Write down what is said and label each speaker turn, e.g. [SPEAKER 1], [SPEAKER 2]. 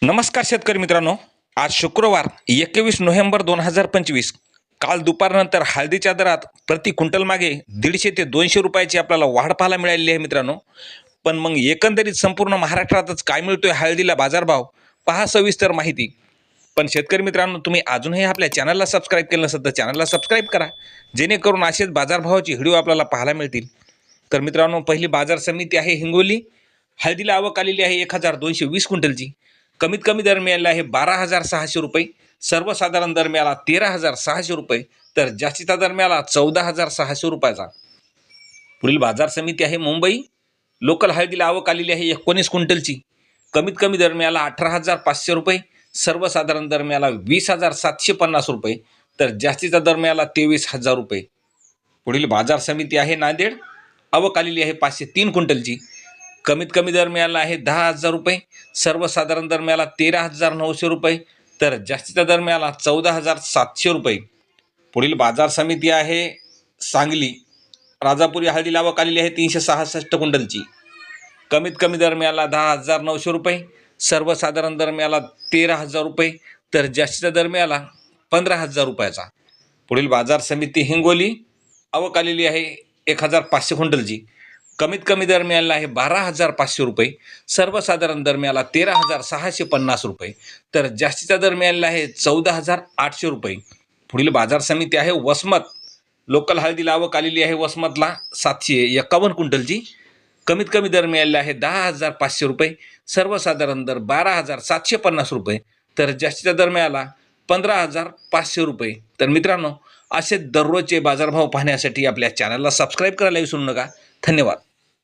[SPEAKER 1] नमस्कार शेतकरी मित्रांनो, आज शुक्रवार 21 नोव्हेंबर 2025. काल दुपारनंतर हळदीच्या दरात प्रति क्विंटल मागे 150 ते 200 रुपयाची आपल्याला वाढ पाहायला मिळालेली आहे मित्रांनो. पण मग एकंदरीत संपूर्ण महाराष्ट्रातच काय मिळतोय हळदीला बाजारभाव पहा सविस्तर माहिती. पण शेतकरी मित्रांनो, तुम्ही अजूनही आपल्या चॅनलला सबस्क्राईब केलं नसेल तर चॅनलला सबस्क्राईब करा, जेणेकरून असेच बाजारभावाची व्हिडिओ आपल्याला पाहायला मिळतील. तर मित्रांनो, पहिली बाजार समिती आहे हिंगोली. हळदीला आवक आलेली आहे 1220 क्विंटलची. कमीत कमी दर मिळाला आहे 12,600 रुपये, सर्वसाधारण दर मिळाला 13,600 रुपये, तर जास्तीचा दर मिळाला 14,600 रुपयाचा. पुढील बाजार समिती आहे मुंबई. लोकल हळदीला आवक आलेली आहे 19 क्विंटलची. कमीत कमी दर मिळाला 18,500 रुपये, सर्वसाधारण दर मिळाला 20,750 रुपये, तर जास्तीचा दर मिळाला 23,000 रुपये. पुढील बाजार समिती आहे नांदेड. आवक आलेली आहे 503 क्विंटलची. कमीत कमी दर मिळाला आहे 10,000 रुपये, सर्वसाधारण दर मिळाला 13,900 रुपये, तर जास्तीचा दर मिळाला 14,700 रुपये. पुढील बाजार समिती आहे सांगली. राजापुरी हळदीला आवक आलेली आहे 366 क्विंटलची. कमीत कमी दर मिळाला 10,900 रुपये, सर्वसाधारण दर मिळाला 13,000 रुपये, तर जास्तीचा दर मिळाला 15,000 रुपयाचा. पुढील बाजार समिती हिंगोली. आवक आलेली आहे 1,500 क्विंटलची. कमीत कमी दर मिळाला आहे 12,500 रुपये, सर्वसाधारण दर मिळाला 13,650 रुपये, तर जास्तीचा दर मिळाला आहे 14,800 रुपये. पुढील बाजार समिती आहे वसमत. लोकल हळदीला आवक आलेली आहे वसमतला 751 क्विंटलची. कमीत कमी दर मिळाला आहे 10,500 रुपये, सर्वसाधारण दर 12,750 रुपये, तर जास्तीचा दर मिळाला 15,500 रुपये. तर मित्रांनो, असे दररोजचे बाजारभाव पाहण्यासाठी आपल्या चॅनलला सबस्क्राईब करायला विसरू नका. धन्यवाद.